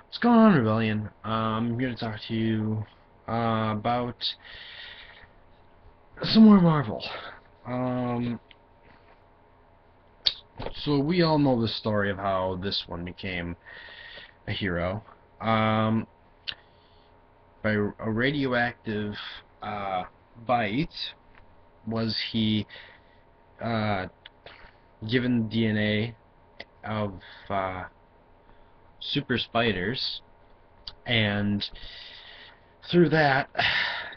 What's going on, Rebellion? I'm here to talk to you about some more Marvel. Um, so we all know the story of how this one became a hero. Um, by a radioactive bite, was he uh, given DNA of super spiders, and through that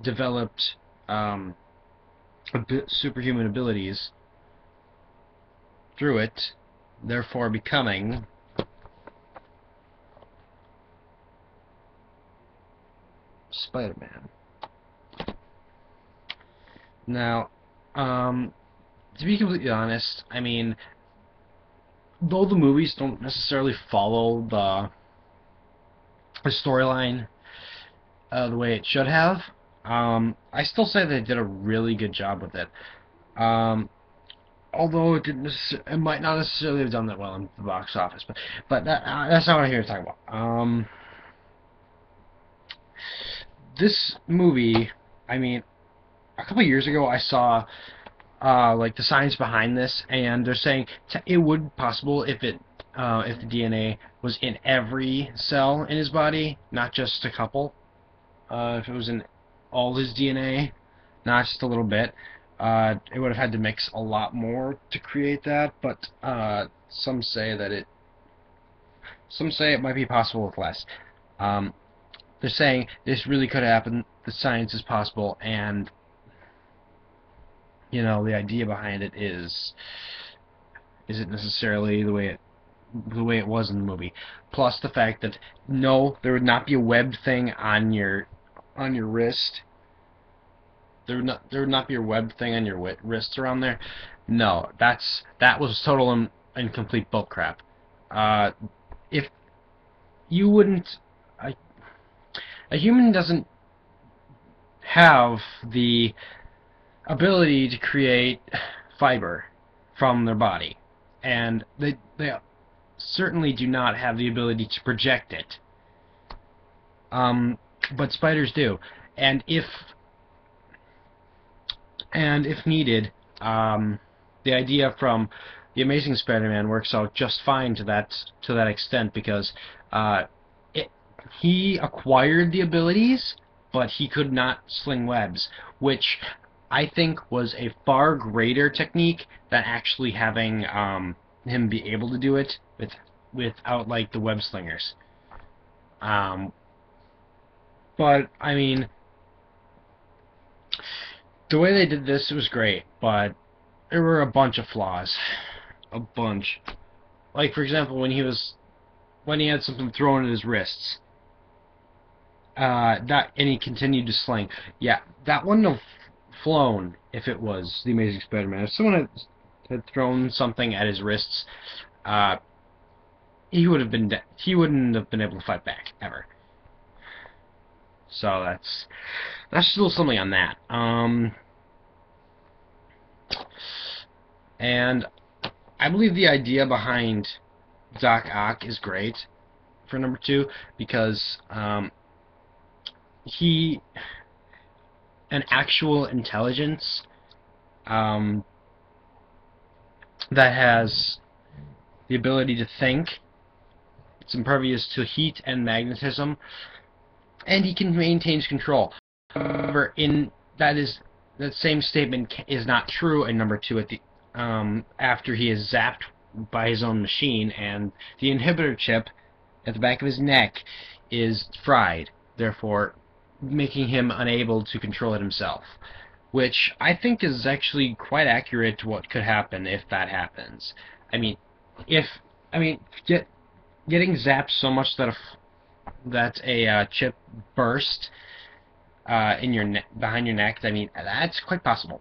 developed superhuman abilities through it, therefore becoming Spider-Man. Now, to be completely honest, I mean, though the movies don't necessarily follow the storyline the way it should have, I still say they did a really good job with it. Um, Although it might not necessarily have done that well in the box office, but that's not what I'm here to talk about. This movie, I mean, a couple of years ago I saw like the science behind this, and they're saying it would be possible if the DNA was in every cell in his body, not just a couple. If it was in all his DNA, not just a little bit. It would have had to mix a lot more to create that, but some say it might be possible with less. Um, they're saying this really could happen. The science is possible, and the idea behind it isn't necessarily the way it was in the movie. Plus the fact that no, there would not be a webbed thing on your wrist. There would not be a webbed thing on your wrist around there. No, that was total and complete bullcrap. If you wouldn't, a human doesn't have the ability to create fiber from their body, and they certainly do not have the ability to project it. But spiders do, and if needed, the idea from the Amazing Spider-Man works out just fine to that extent, because he acquired the abilities, but he could not sling webs, which I think was a far greater technique than actually having him be able to do it without like the web slingers. Um, but I mean, the way they did this was great, but there were a bunch of flaws, a bunch. Like for example, when he had something thrown at his wrists, and he continued to sling. Yeah, that wouldn't have flown if it was the Amazing Spider-Man. If someone had thrown something at his wrists, uh, he wouldn't have been able to fight back ever. So that's still something on that. And I believe the idea behind Doc Ock is great for number 2, because he an actual intelligence that has the ability to think. It's impervious to heat and magnetism, and he can maintain control. However, that same statement is not true in number 2 at the after he is zapped by his own machine, and the inhibitor chip at the back of his neck is fried, therefore making him unable to control it himself, which I think is actually quite accurate to what could happen if that happens. I mean, getting zapped so much that a chip burst in your behind your neck, I mean, that's quite possible.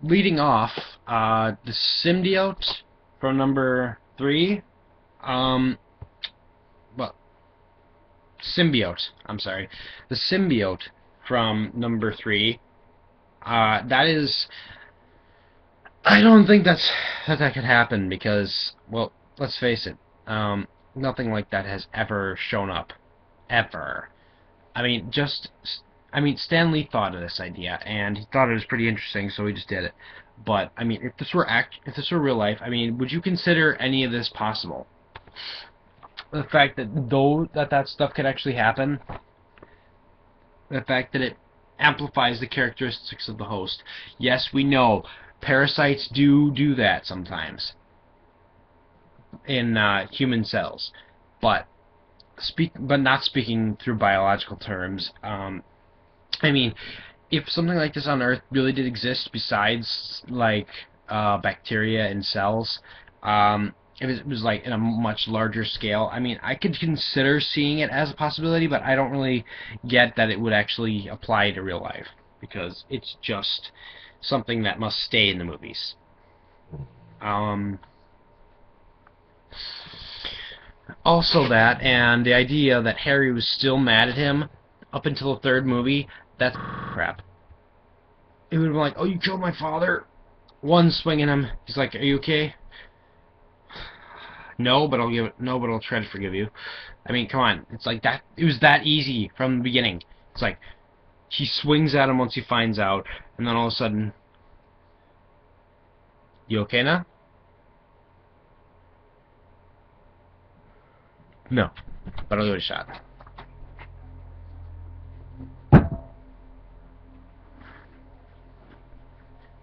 Leading off, the symbiote from number 3, well, symbiote, I'm sorry, the symbiote from number 3, that is, I don't think that could happen, because, well, let's face it, nothing like that has ever shown up, ever. I mean, Stan Lee thought of this idea, and he thought it was pretty interesting, so he just did it. But I mean, if this were real life, I mean, would you consider any of this possible? The fact that that stuff could actually happen, the fact that it amplifies the characteristics of the host. Yes, we know parasites do that sometimes in human cells, but not speaking through biological terms. I mean, if something like this on Earth really did exist, besides like bacteria and cells, if it was like in a much larger scale, I mean, I could consider seeing it as a possibility, but I don't really get that it would actually apply to real life because it's just something that must stay in the movies. Um, Also that, and the idea that Harry was still mad at him up until the third movie, that's crap. It would have been like, oh, you killed my father? One swinging him, he's like, are you okay? No, but I'll try to forgive you. I mean, come on, it's like that, it was that easy from the beginning. It's like, he swings at him once he finds out, and then all of a sudden, you okay now? No, but I'll give it a shot.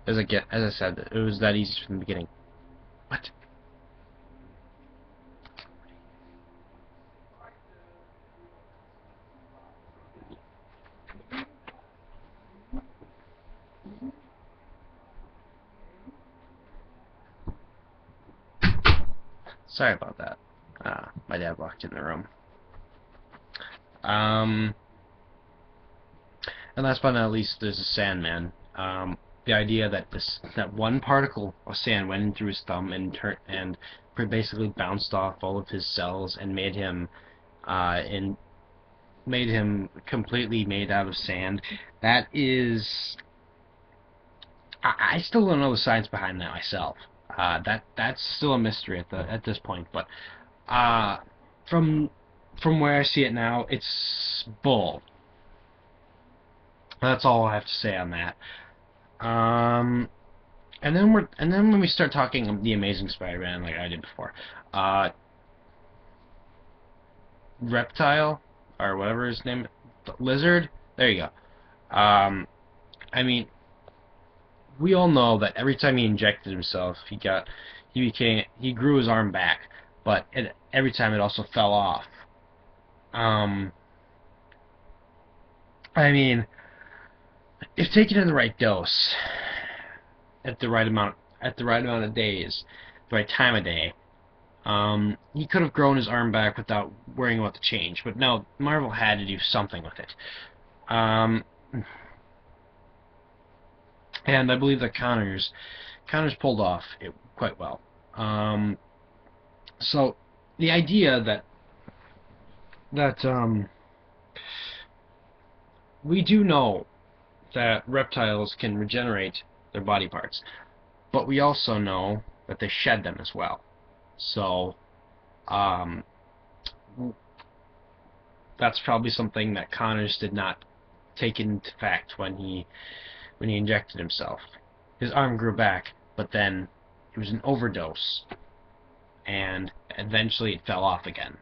As I said, it was that easy from the beginning. What? Sorry about that. My dad walked in the room. Um, and last but not least, there's the Sandman. The idea that that one particle of sand went in through his thumb and basically bounced off all of his cells and made him completely made out of sand. That is, I still don't know the science behind that myself. That's still a mystery at this point. But uh, from where I see it now, it's bull. That's all I have to say on that. Um, and then when we start talking the Amazing Spider-Man, like I did before, uh, Reptile or whatever his name, Lizard. There you go. I mean, we all know that every time he injected himself, he grew his arm back, but every time it also fell off. Um, I mean, if taken in the right dose, at the right amount of days, the right time of day, he could have grown his arm back without worrying about the change. But no, Marvel had to do something with it. Um, and I believe that Connors pulled off it quite well. So the idea that we do know that reptiles can regenerate their body parts, but we also know that they shed them as well. So um, that's probably something that Connors did not take into fact when he injected himself. His arm grew back, but then it was an overdose, and eventually it fell off again.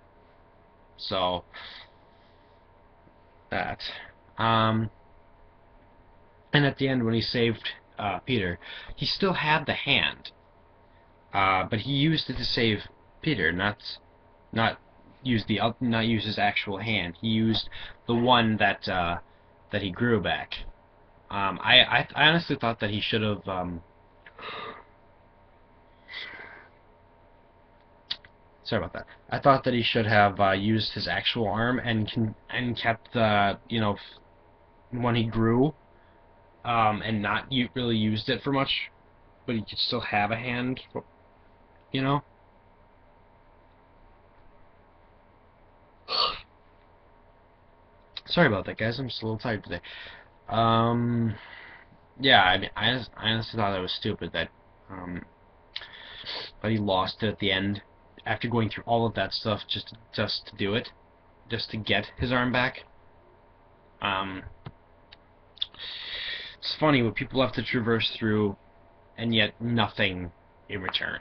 So that. And at the end, when he saved Peter, he still had the hand, but he used it to save Peter, not not use his actual hand. He used the one that he grew back. I honestly thought that he should have. Sorry about that. I thought that he should have used his actual arm and kept the when he grew, and not really used it for much, but he could still have a hand, you know. Sorry about that, guys. I'm just a little tired today. Um, yeah, I mean, I honestly thought that was stupid that he lost it at the end. after going through all of that stuff just to do it, just to get his arm back. It's funny what people have to traverse through, and yet nothing in return.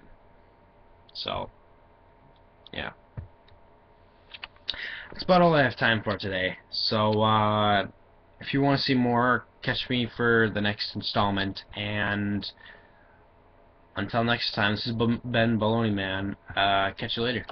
So, yeah. That's about all I have time for today. So, if you want to see more, catch me for the next installment, and until next time, this has been Baloney Man. Catch you later.